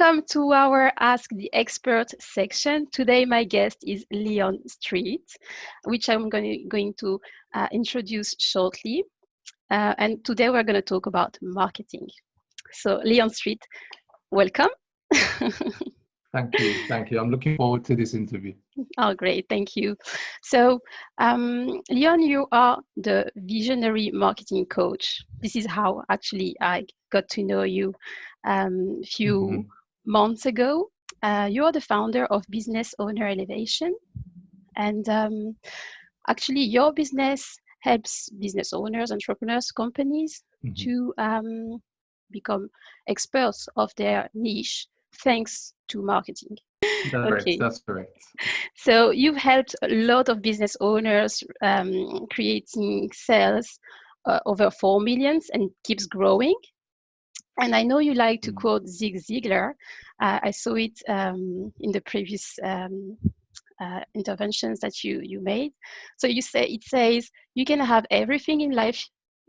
Welcome to our Ask the Expert section. Today, my guest is Leon Streete, which I'm going to introduce shortly. And today, we're going to talk about marketing. So, Leon Streete, welcome. Thank you. Thank you. I'm looking forward to this interview. Oh, great. Thank you. So, Leon, you are the Visionary Marketing Coach. This is how actually I got to know you a few months ago. You are the founder of Business Owner Elevation. And actually, your business helps business owners, entrepreneurs, companies to become experts of their niche thanks to marketing. That's correct. So you've helped a lot of business owners creating sales over 4 million and keeps growing. And I know you like to quote Zig Ziglar. I saw it in the previous interventions that you made. So it says you can have everything in life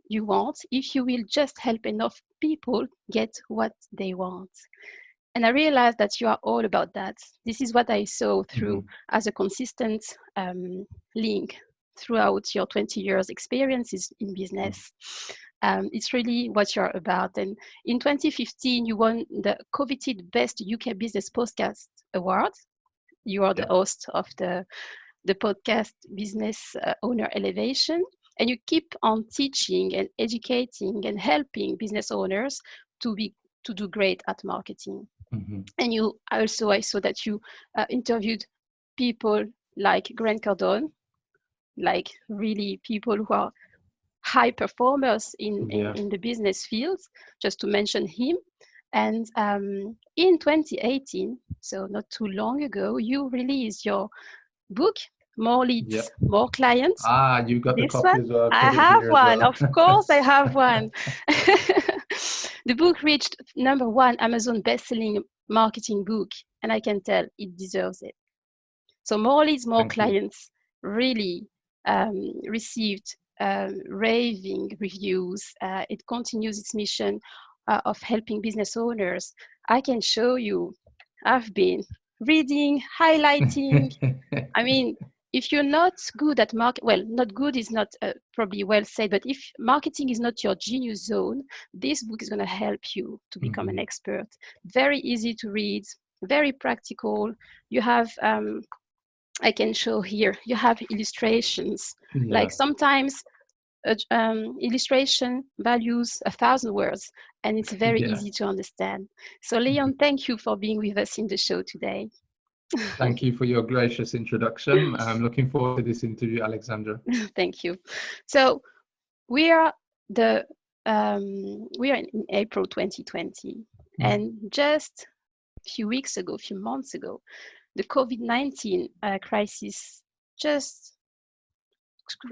you want if you will just help enough people get what they want. And I realized that you are all about that. This is what I saw through as a consistent link throughout your 20 years experiences in business. It's really what you're about. And in 2015, you won the coveted Best UK Business Podcast Award. You are the host of the podcast Business Owner Elevation. And you keep on teaching and educating and helping business owners to do great at marketing. And I saw that you interviewed people like Grant Cardone, like really people who are high performers in the business fields, just to mention him. And in 2018, so not too long ago, you released your book, More Leads, More Clients. You got this the copy one? as well. I have one, of course I have one. The book reached #1 Amazon best-selling marketing book, and I can tell it deserves it. So More Leads, More Clients really received raving reviews. It continues its mission of helping business owners. I can show you, I've been reading, highlighting. I mean, if you're not good at not good is not probably well said, but if marketing is not your genius zone, this book is going to help you to become an expert. Very easy to read, very practical. You have, I can show here, you have illustrations. Like sometimes illustration values 1,000 words, and it's very easy to understand. So Leon, thank you for being with us in the show today. Thank you for your gracious introduction. I'm looking forward to this interview, Alexandra. Thank you. So we are in April 2020, and just a few months ago, the COVID-19 crisis just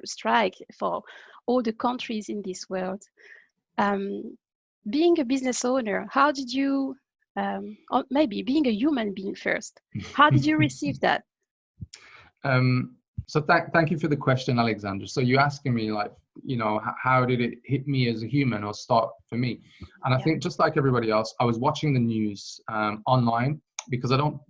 struck for all the countries in this world. Being a business owner, how did you, or maybe being a human being first, how did you receive that? So thank you for the question, Alexandra. So you're asking me, like, how did it hit me as a human, or start for me? And I think just like everybody else, I was watching the news online, because I don't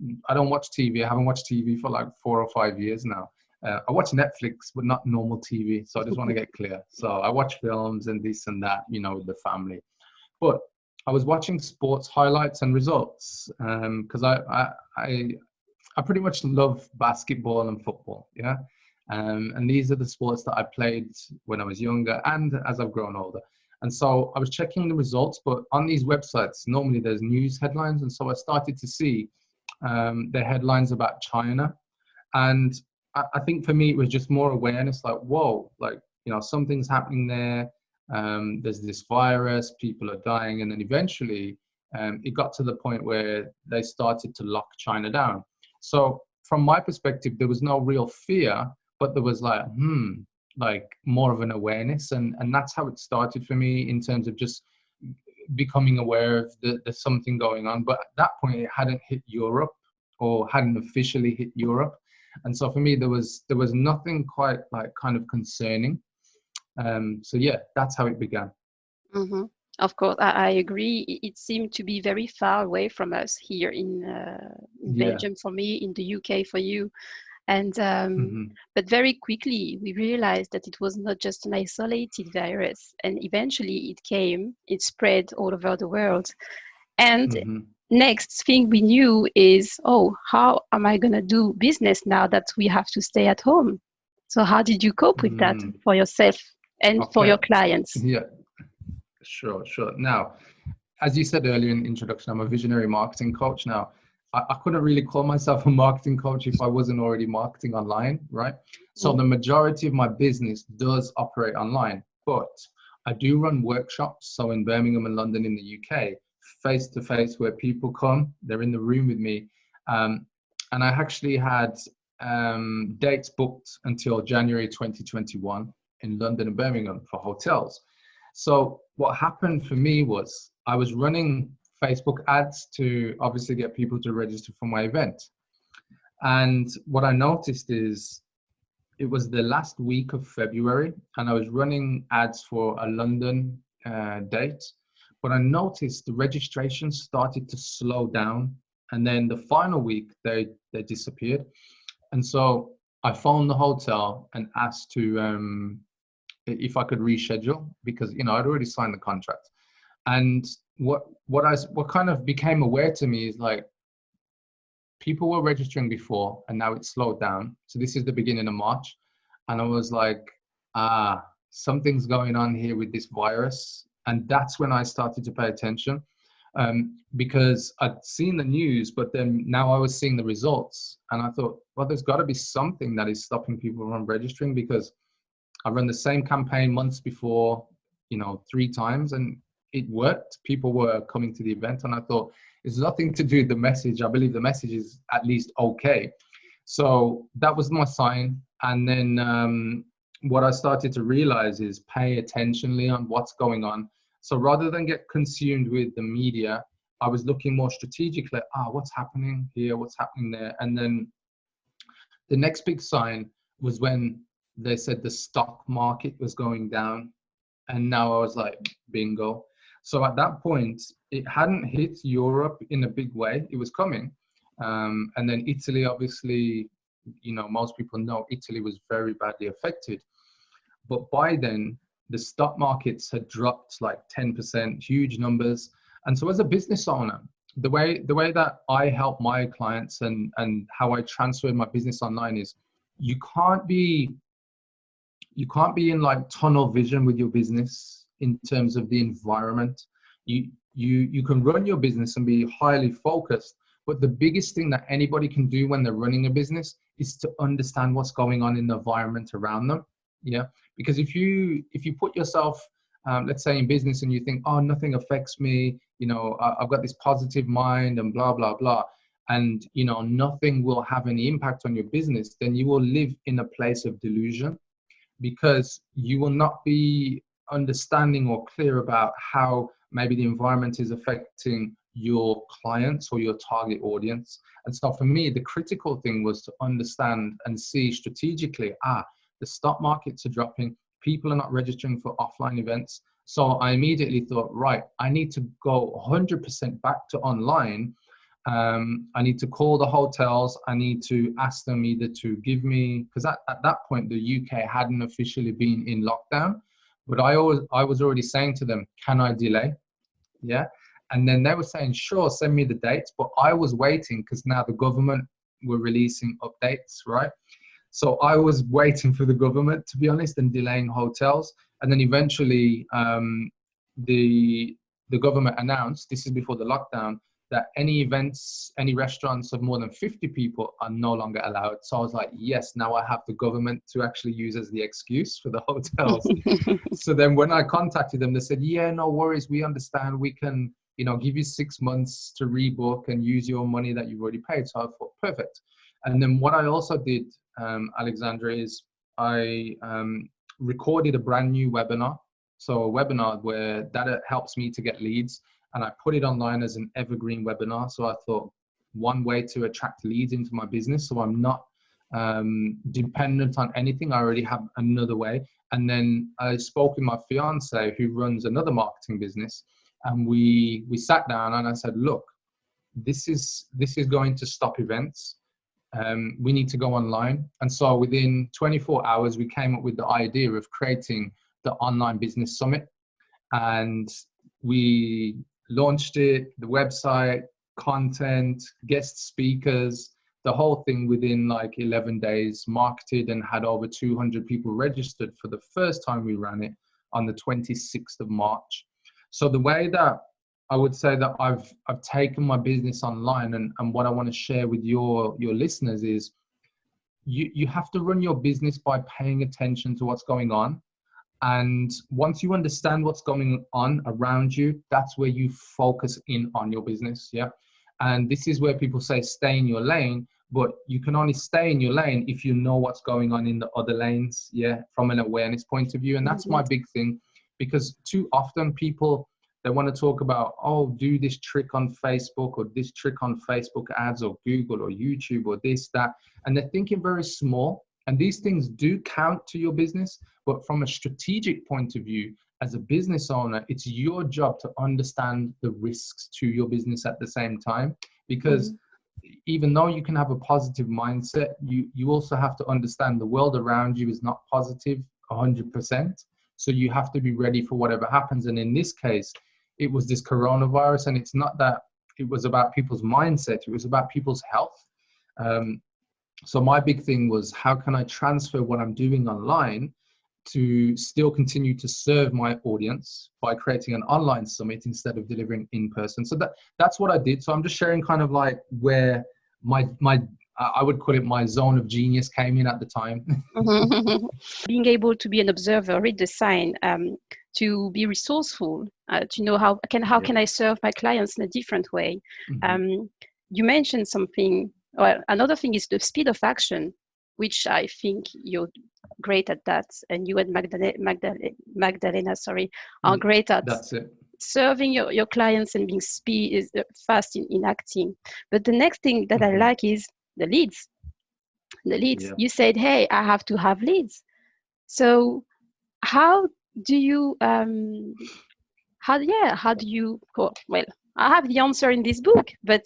watch TV. I haven't watched TV for like 4 or 5 years now. I watch Netflix, but not normal TV. So I just want to get clear. So I watch films and this and that, with the family. But I was watching sports highlights and results because I pretty much love basketball and football. And these are the sports that I played when I was younger and as I've grown older. And so I was checking the results, but on these websites, normally there's news headlines. And so I started to see the headlines about China. And I think for me, it was just more awareness, like, whoa, like, something's happening there. There's this virus, people are dying. And then eventually it got to the point where they started to lock China down. So from my perspective, there was no real fear, but there was like more of an awareness. And that's how it started for me, in terms of just becoming aware of there's something going on. But at that point, it hadn't hit Europe, or hadn't officially hit Europe. And so for me, there was nothing quite kind of concerning. So yeah, that's how it began. Mm-hmm. Of course, I agree. It seemed to be very far away from us here in Yeah. Belgium for me, in the UK for you. And Hmm. but very quickly we realized that it was not just an isolated virus, and eventually it spread all over the world. And Hmm. next thing we knew is, oh, how am I gonna do business now that we have to stay at home? So how did you cope with that Mm. for yourself and for Okay. your clients? Yeah. Sure. Sure. Now, as you said earlier in the introduction, I'm a visionary marketing coach. Now, I couldn't really call myself a marketing coach if I wasn't already marketing online, right? So Mm. the majority of my business does operate online, but I do run workshops. So in Birmingham and London in the UK, face to face, where people come, they're in the room with me. Um, and I actually had dates booked until January 2021 in London and Birmingham for hotels. So what happened for me was I was running Facebook ads to obviously get people to register for my event. And what I noticed is it was the last week of February, and I was running ads for a London date. But I noticed the registration started to slow down, and then the final week they disappeared. And so I phoned the hotel and asked to if I could reschedule, because I'd already signed the contract. And what kind of became aware to me is like people were registering before and now it's slowed down. So this is the beginning of March. And I was like, something's going on here with this virus. And that's when I started to pay attention, because I'd seen the news, but then now I was seeing the results. And I thought, well, there's got to be something that is stopping people from registering, because I run the same campaign months before, 3 times, and it worked. People were coming to the event, and I thought it's nothing to do with the message. I believe the message is at least okay. So that was my sign. And then what I started to realize is pay attention, Leon, what's going on. So rather than get consumed with the media, I was looking more strategically, what's happening here, what's happening there. And then the next big sign was when they said the stock market was going down. And now I was like, bingo. So at that point, it hadn't hit Europe in a big way. It was coming. And then Italy, obviously, most people know Italy was very badly affected. But by then, the stock markets had dropped like 10%, huge numbers. And so as a business owner, the way that I help my clients and how I transferred my business online is you can't be you can't be in like tunnel vision with your business in terms of the environment. You can run your business and be highly focused, but the biggest thing that anybody can do when they're running a business is to understand what's going on in the environment around them. Yeah, because if you put yourself, let's say in business, and you think, oh, nothing affects me, I've got this positive mind and blah blah blah, and nothing will have any impact on your business, then you will live in a place of delusion, because you will not be understanding or clear about how maybe the environment is affecting your clients or your target audience. And so for me, the critical thing was to understand and see strategically, the stock markets are dropping, people are not registering for offline events. So I immediately thought, right, I need to go 100% back to online. I need to call the hotels. I need to ask them either to give me, because at that point, the UK hadn't officially been in lockdown, but I was already saying to them, can I delay? Yeah. And then they were saying, sure, send me the dates. But I was waiting because now the government were releasing updates, right? So I was waiting for the government, to be honest, and delaying hotels. And then eventually the government announced, this is before the lockdown, that any events, any restaurants of more than 50 people are no longer allowed. So I was like, yes, now I have the government to actually use as the excuse for the hotels. So then when I contacted them, they said, yeah, no worries. We understand. We can, give you 6 months to rebook and use your money that you've already paid. So I thought, perfect. And then what I also did, Alexandra, is I recorded a brand new webinar. So a webinar where that helps me to get leads, and I put it online as an evergreen webinar. So I thought, one way to attract leads into my business, so I'm not dependent on anything. I already have another way. And then I spoke with my fiance who runs another marketing business, and we sat down and I said, look, this is going to stop events. We need to go online. And so within 24 hours, we came up with the idea of creating the Online Business Summit. And we launched it, the website, content, guest speakers, the whole thing within like 11 days, marketed, and had over 200 people registered for the first time we ran it on the 26th of March. So the way that I would say that I've taken my business online, and what I want to share with your listeners is you have to run your business by paying attention to what's going on. And once you understand what's going on around you, that's where you focus in on your business. Yeah. And this is where people say stay in your lane, but you can only stay in your lane if you know what's going on in the other lanes. Yeah. From an awareness point of view. And that's my big thing, because too often people, they want to talk about, oh, do this trick on Facebook, or this trick on Facebook ads, or Google, or YouTube, or this, that. And they're thinking very small. And these things do count to your business. But from a strategic point of view, as a business owner, it's your job to understand the risks to your business at the same time. Because even though you can have a positive mindset, you also have to understand the world around you is not positive 100%. So you have to be ready for whatever happens. And in this case, it was this coronavirus, and it's not that it was about people's mindset, it was about people's health. So my big thing was, how can I transfer what I'm doing online to still continue to serve my audience by creating an online summit instead of delivering in person? So that's what I did. So I'm just sharing kind of like where my I would call it my zone of genius came in at the time. Being able to be an observer, read the sign, to be resourceful, to know how can I serve my clients in a different way. You mentioned something. Well, another thing is the speed of action, which I think you're great at that, and you and Magdalena, are great at. That's it. Serving your clients and being fast in acting. But the next thing that I like is the leads. Yeah. You said, hey, I have to have leads. So how do you how do you go? Well, I have the answer in this book, but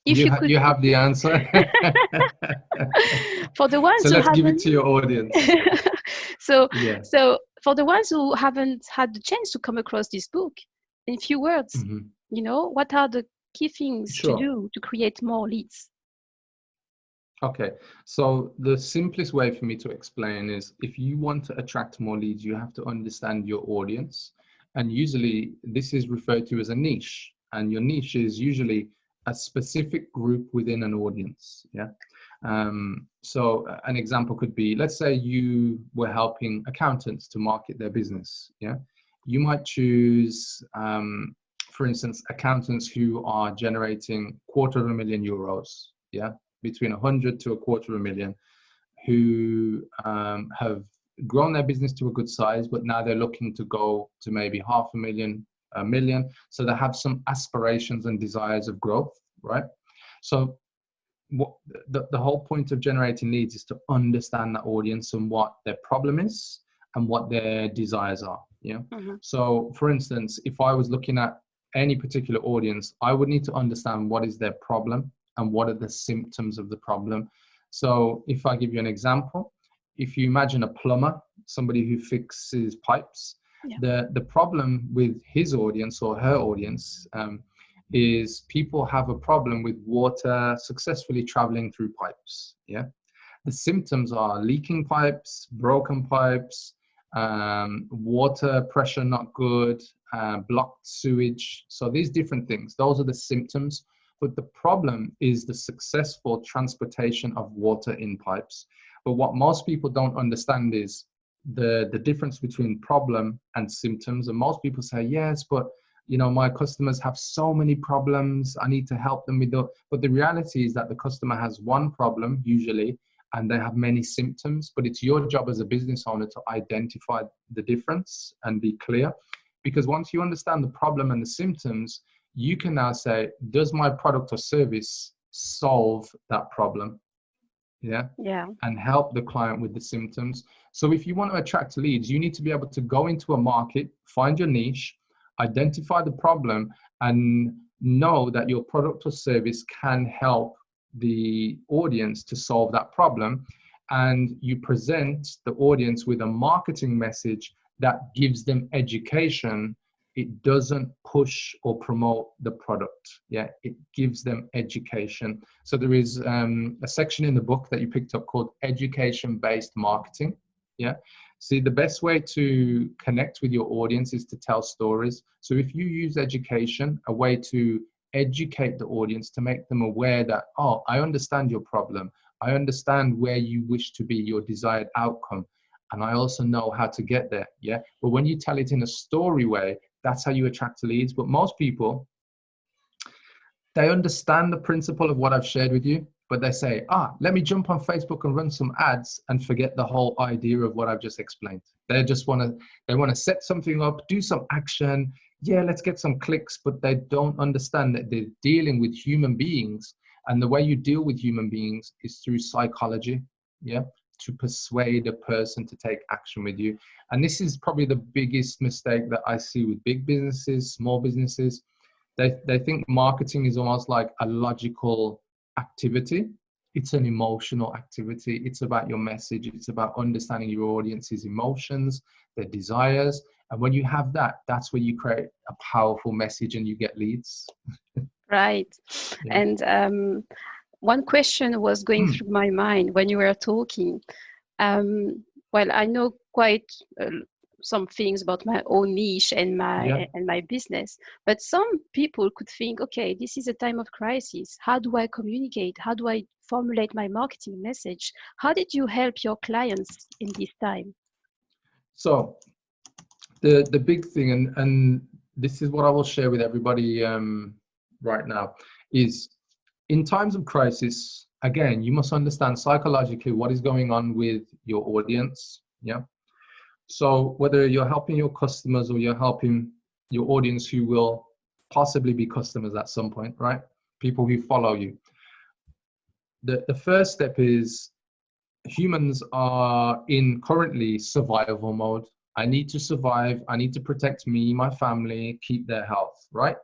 if you could, you have the answer. For the ones so let's give it to your audience. So for the ones who haven't had the chance to come across this book, in few words, what are the key things to do to create more leads? Okay, so the simplest way for me to explain is, if you want to attract more leads, you have to understand your audience. And usually this is referred to as a niche, and your niche is usually a specific group within an audience. Yeah. So an example could be, let's say you were helping accountants to market their business. Yeah. You might choose, for instance, accountants who are generating €250,000. Yeah. Between 100 to $250,000, who have grown their business to a good size, but now they're looking to go to maybe $500,000, $1 million. So they have some aspirations and desires of growth, right? So what the whole point of generating leads is to understand that audience and what their problem is and what their desires are. Yeah. So for instance, if I was looking at any particular audience, I would need to understand what is their problem and what are the symptoms of the problem. So if I give you an example, if you imagine a plumber, somebody who fixes pipes, the problem with his audience or her audience is people have a problem with water successfully traveling through pipes. Yeah. The symptoms are leaking pipes, broken pipes, water pressure not good, blocked sewage. So these different things, those are the symptoms. But the problem is the successful transportation of water in pipes. But what most people don't understand is the difference between problem and symptoms. And most people say, yes, but my customers have so many problems, I need to help them with that. But the reality is that the customer has one problem usually, and they have many symptoms. But it's your job as a business owner to identify the difference and be clear. Because once you understand the problem and the symptoms, you can now say, does my product or service solve that problem? Yeah. Yeah. And help the client with the symptoms. So if you want to attract leads, you need to be able to go into a market, find your niche, identify the problem, and know that your product or service can help the audience to solve that problem. And you present the audience with a marketing message that gives them education. It doesn't push or promote the product. Yeah, it gives them education. So there is a section in the book that you picked up called education-based marketing. Yeah. See, the best way to connect with your audience is to tell stories. So if you use education, a way to educate the audience, to make them aware that, oh, I understand your problem. I understand where you wish to be, your desired outcome. And I also know how to get there. Yeah. But when you tell it in a story way, that's how you attract leads. But most people, they understand the principle of what I've shared with you, but they say, let me jump on Facebook and run some ads, and forget the whole idea of what I've just explained. They just want to set something up, do some action. Yeah, let's get some clicks, but they don't understand that they're dealing with human beings. And the way you deal with human beings is through psychology. Yeah. To persuade a person to take action with you. And this is probably the biggest mistake that I see with big businesses, small businesses. They think marketing is almost like a logical activity. It's an emotional activity. It's about your message. It's about understanding your audience's emotions, their desires. And when you have that, that's where you create a powerful message and you get leads. Right. Yeah. And one question was going through my mind when you were talking. Well, I know quite some things about my own niche and my business, but some people could think, okay, this is a time of crisis. How do I communicate? How do I formulate my marketing message? How did you help your clients in this time? So the big thing, and this is what I will share with everybody right now, is in times of crisis, again, you must understand psychologically what is going on with your audience. Yeah. So whether you're helping your customers or you're helping your audience who will possibly be customers at some point, right? People who follow you. The first step is humans are in currently survival mode. I need to survive. I need to protect me, my family, keep their health, right?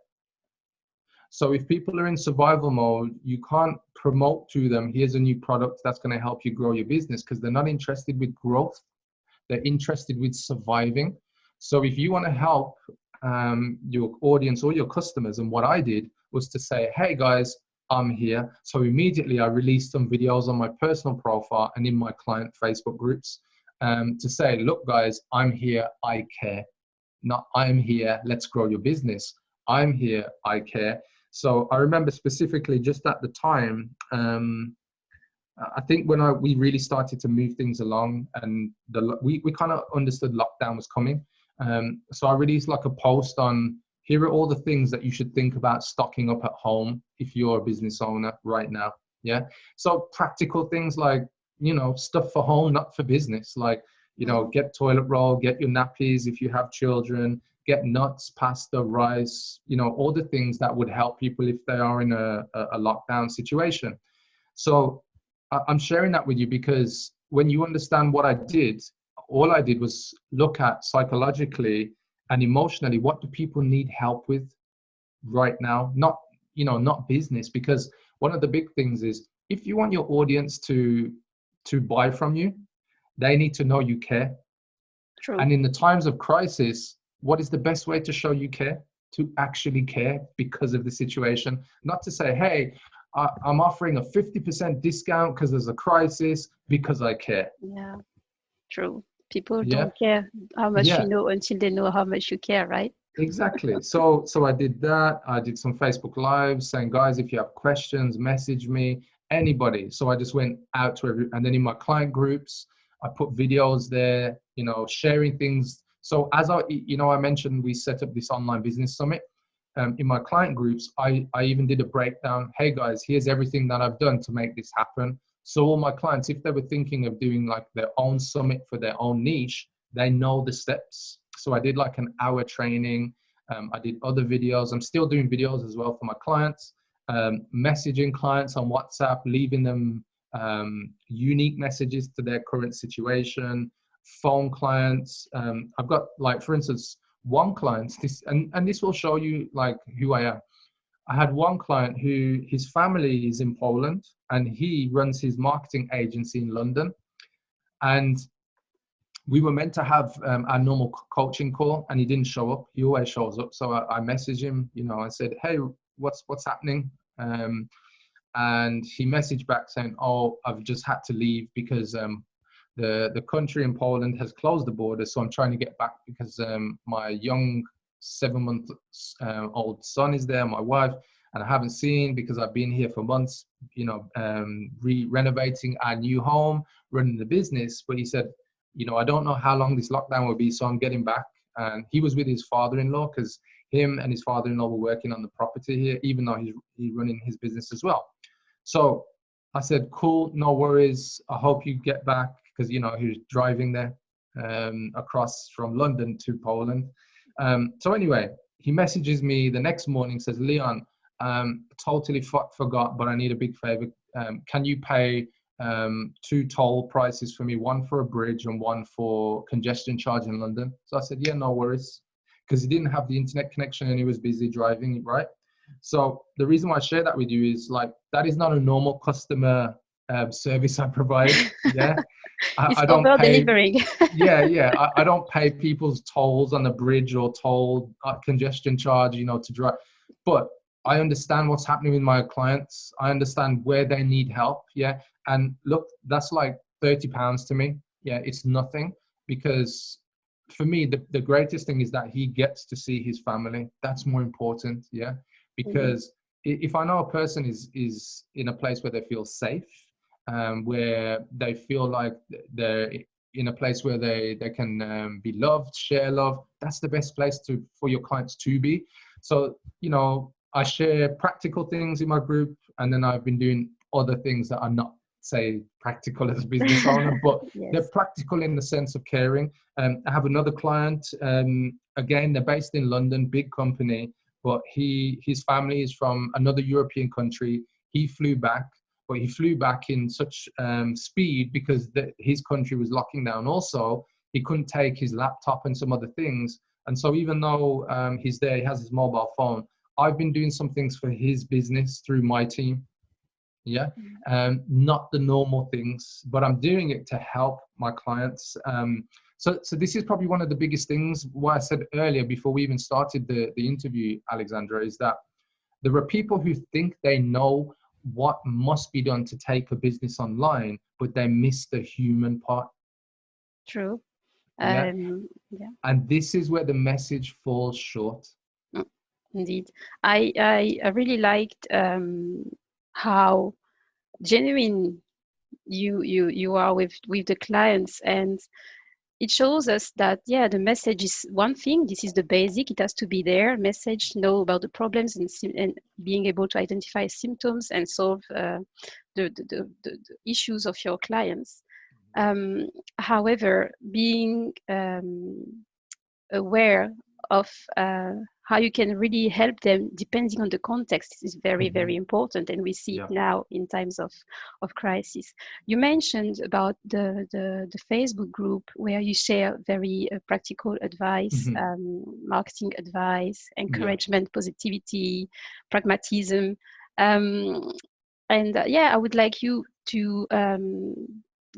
So if people are in survival mode, you can't promote to them, here's a new product that's going to help you grow your business, because they're not interested with growth. They're interested with surviving. So if you want to help your audience or your customers, and what I did was to say, hey guys, I'm here. So immediately I released some videos on my personal profile and in my client Facebook groups to say, look guys, I'm here, I care. Not I'm here, let's grow your business. I'm here, I care. So I remember specifically just at the time, I think when we really started to move things along, and we kind of understood lockdown was coming. So I released like a post on, here are all the things that you should think about stocking up at home if you're a business owner right now. Yeah. So practical things like, stuff for home, not for business. Like, get toilet roll, get your nappies if you have children, get nuts, pasta, rice, all the things that would help people if they are in a lockdown situation. So I'm sharing that with you because when you understand what I did, all I did was look at psychologically and emotionally, what do people need help with right now? Not business, because one of the big things is if you want your audience to buy from you, they need to know you care. True. And in the times of crisis, what is the best way to show you care? To actually care because of the situation, not to say, hey, I'm offering a 50% discount because there's a crisis, because I care. Yeah, true. People Yeah. don't care how much Yeah. you know until they know how much you care, right? Exactly. So I did that. I did some Facebook Lives saying, guys, if you have questions, message me, anybody. So I just went out to and then in my client groups, I put videos there, sharing things. So as I mentioned, we set up this online business summit. In my client groups, I even did a breakdown. Hey guys, here's everything that I've done to make this happen. So all my clients, if they were thinking of doing like their own summit for their own niche, they know the steps. So I did like an hour training. I did other videos. I'm still doing videos as well for my clients, messaging clients on WhatsApp, leaving them unique messages to their current situation, phone clients. I've got, like, for instance, one client, and this will show you like who I am. I had one client who his family is in Poland and he runs his marketing agency in London. And we were meant to have our normal coaching call, and he didn't show up. He always shows up. So I messaged him, I said, hey, what's happening? And he messaged back saying, oh, I've just had to leave because the country in Poland has closed the border. So I'm trying to get back because my young 7-month old son is there, my wife, and I haven't seen because I've been here for months, renovating our new home, running the business. But he said, I don't know how long this lockdown will be, so I'm getting back. And he was with his father-in-law because him and his father-in-law were working on the property here, even though he's running his business as well. So I said, cool, no worries. I hope you get back, because, he was driving there across from London to Poland. So anyway, he messages me the next morning, says, Leon, totally forgot, but I need a big favor. Can you pay 2 toll prices for me, one for a bridge and one for congestion charge in London? So I said, yeah, no worries, because he didn't have the internet connection and he was busy driving, right? So the reason why I share that with you is, like, that is not a normal customer service I provide. Yeah. I don't pay. Delivering. I don't pay people's tolls on the bridge or toll congestion charge, to drive. But I understand what's happening with my clients. I understand where they need help. Yeah. And look, that's like £30 to me. Yeah. It's nothing, because for me, the greatest thing is that he gets to see his family. That's more important. Yeah. Because if I know a person is in a place where they feel safe, where they feel like they're in a place where they can be loved, share love, that's the best place for your clients to be. So, I share practical things in my group, and then I've been doing other things that are not, say, practical as a business owner, but Yes. they're practical in the sense of caring. I have another client, again, they're based in London, big company, but his family is from another European country. He flew back, but he flew back in such speed because his country was locking down. Also, he couldn't take his laptop and some other things. And so even though he's there, he has his mobile phone, I've been doing some things for his business through my team. Yeah. Not the normal things, but I'm doing it to help my clients. So this is probably one of the biggest things. What I said earlier before we even started the interview, Alexandra, is that there are people who think they know what must be done to take a business online, but they miss the human part. True. Yeah. Yeah. And this is where the message falls short. Indeed. I really liked how genuine you are with the clients, and it shows us that, yeah, the message is one thing. This is the basic. It has to be there. Message, know about the problems, and being able to identify symptoms and solve the issues of your clients. However, being aware of how you can really help them depending on the context is very, very important, and we see it now in times of crisis. You mentioned about the Facebook group where you share very practical advice, marketing advice, encouragement, positivity, pragmatism, and I would like you to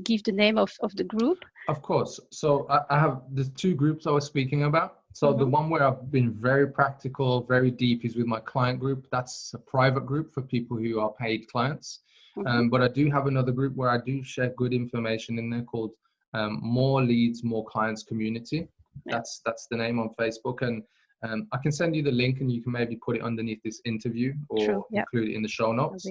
give the name of the group. Of course. So I have the 2 groups I was speaking about. So the one where I've been very practical, very deep, is with my client group. That's a private group for people who are paid clients. But I do have another group where I do share good information in there called More Leads, More Clients Community. That's the name on Facebook. And I can send you the link, and you can maybe put it underneath this interview or include it in the show notes.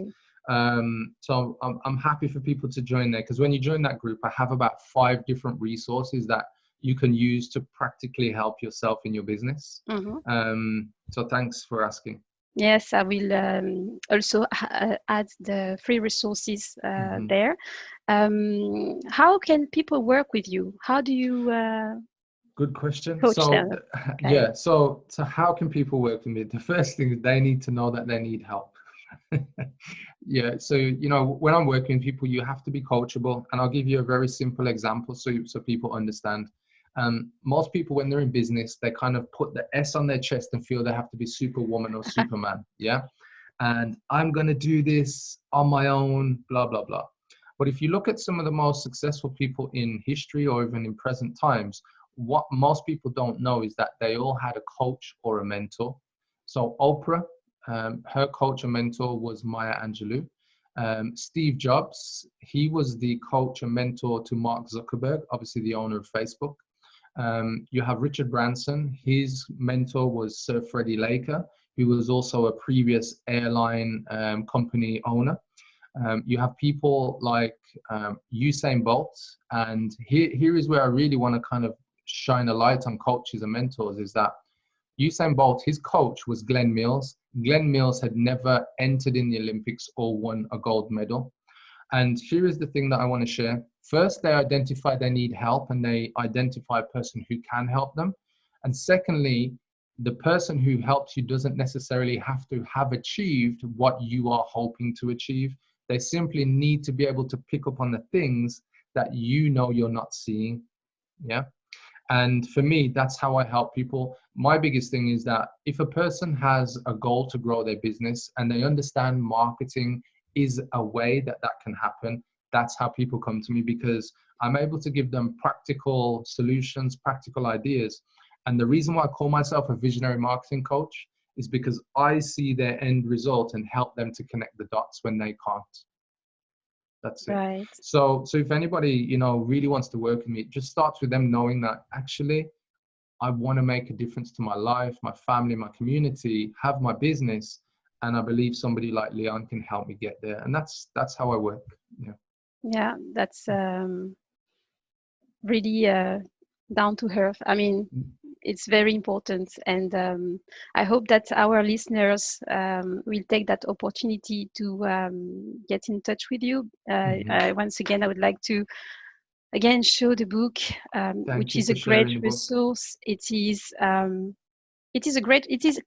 So I'm happy for people to join there, because when you join that group, I have about 5 different resources that you can use to practically help yourself in your business. So thanks for asking. Yes, I will also add the free resources there. How can people work with you? How do you Good question. coach them? Yeah, so how can people work with me? The first thing is they need to know that they need help. Yeah, so when I'm working with people, you have to be coachable, and I'll give you a very simple example so people understand. Most people, when they're in business, they kind of put the S on their chest and feel they have to be Superwoman or Superman. Yeah, and I'm gonna do this on my own, blah blah blah. But if you look at some of the most successful people in history or even in present times, what most people don't know is that they all had a coach or a mentor. So Oprah, her coach and mentor was Maya Angelou. Steve Jobs, he was the coach and mentor to Mark Zuckerberg, obviously the owner of Facebook. You have Richard Branson, his mentor was Sir Freddie Laker, who was also a previous airline company owner. You have people like Usain Bolt, and here is where I really want to kind of shine a light on coaches and mentors, is that Usain Bolt, his coach was Glenn Mills. Glenn Mills had never entered in the Olympics or won a gold medal. And here is the thing that I want to share. First, they identify they need help and they identify a person who can help them. And secondly, the person who helps you doesn't necessarily have to have achieved what you are hoping to achieve. They simply need to be able to pick up on the things that you're not seeing. Yeah. And for me, that's how I help people. My biggest thing is that if a person has a goal to grow their business and they understand marketing is a way that that can happen, that's how people come to me, because I'm able to give them practical solutions, practical ideas. And the reason why I call myself a visionary marketing coach is because I see their end result and help them to connect the dots when they can't. That's it. Right. So if anybody, really wants to work with me, it just starts with them knowing that actually I want to make a difference to my life, my family, my community, have my business, and I believe somebody like Leon can help me get there. And that's how I work. Yeah. Yeah, that's really down to earth. I mean, it's very important, and I hope that our listeners will take that opportunity to get in touch with you. Once again, I would like to again show the book, Thank which you is a for great sharing the book. resource. It is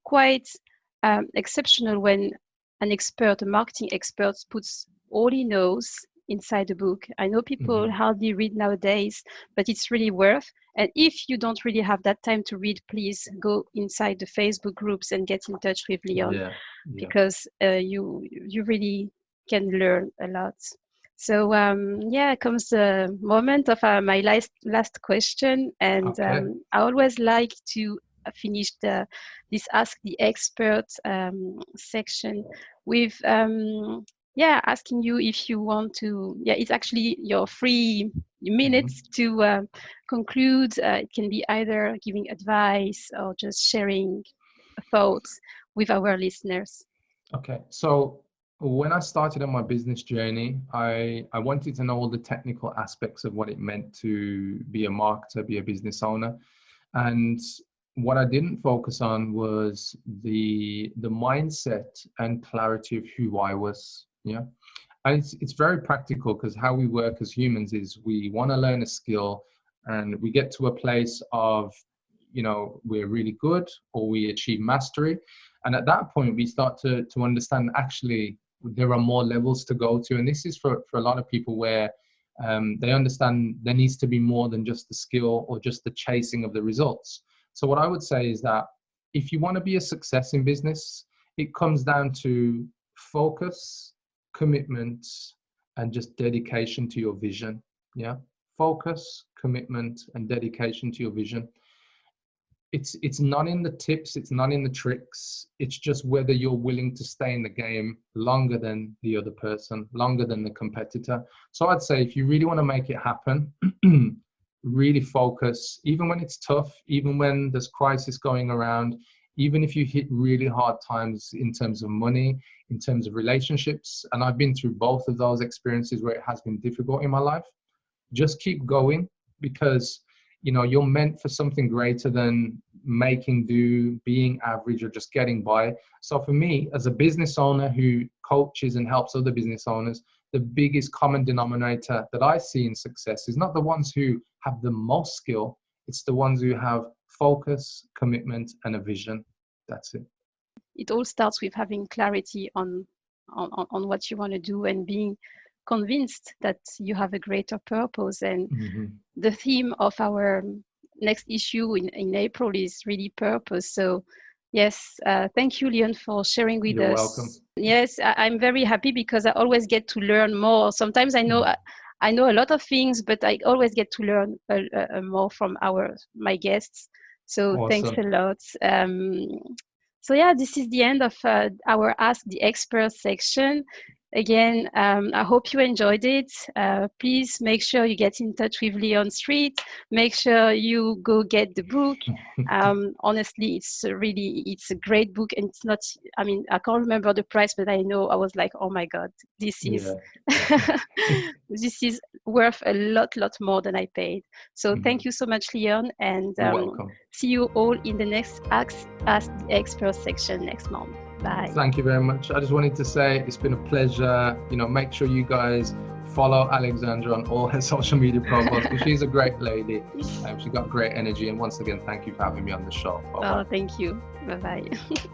quite exceptional when an expert, a marketing expert, puts all he knows inside the book. I know people hardly read nowadays, but it's really worth. And if you don't really have that time to read, please go inside the Facebook groups and get in touch with Leon, Yeah. Yeah. because you really can learn a lot. So yeah, comes the moment of my last question, and Okay. I always like to finish this Ask the Expert section with yeah, asking you if you want to. Yeah, it's actually your 3 minutes to conclude. It can be either giving advice or just sharing thoughts with our listeners. Okay. So when I started on my business journey, I wanted to know all the technical aspects of what it meant to be a marketer, be a business owner. And what I didn't focus on was the mindset and clarity of who I was. Yeah. And it's very practical, because how we work as humans is we want to learn a skill and we get to a place of, we're really good or we achieve mastery. And at that point, we start to understand actually there are more levels to go to. And this is for a lot of people where they understand there needs to be more than just the skill or just the chasing of the results. So what I would say is that if you want to be a success in business, it comes down to focus, commitment, and just dedication to your vision. Yeah. Focus, commitment, and dedication to your vision. It's not in the tips, it's not in the tricks. It's just whether you're willing to stay in the game longer than the other person, longer than the competitor. So I'd say if you really want to make it happen, really focus, even when it's tough, even when there's crisis going around, even if you hit really hard times in terms of money, in terms of relationships. And I've been through both of those experiences where it has been difficult in my life. Just keep going, because you're meant for something greater than making do, being average, or just getting by. So for me, as a business owner who coaches and helps other business owners, the biggest common denominator that I see in success is not the ones who have the most skill, it's the ones who have focus, commitment, and a vision. That's it. It all starts with having clarity on on what you want to do, and being convinced that you have a greater purpose. And the theme of our next issue in April is really purpose. So yes, thank you, Leon, for sharing with You're us. welcome. Yes, I'm very happy because I always get to learn more. Sometimes I know a lot of things, but I always get to learn more from my guests. So thanks Awesome. a lot. So yeah, this is the end of our Ask the Expert section. Again, I hope you enjoyed it. Please make sure you get in touch with Leon Streete. Make sure you go get the book. Honestly, it's a great book, and it's not, I mean, I can't remember the price, but I know I was like, oh my God, this is this is worth a lot more than I paid. So thank you so much, Leon, and You're welcome. see you all in the next Ask the Expert section next month. Bye. Thank you very much. I just wanted to say it's been a pleasure. Make sure you guys follow Alexandra on all her social media profiles, because she's a great lady. She's got great energy. And once again, thank you for having me on the show. Bye-bye. Oh, thank you. Bye-bye.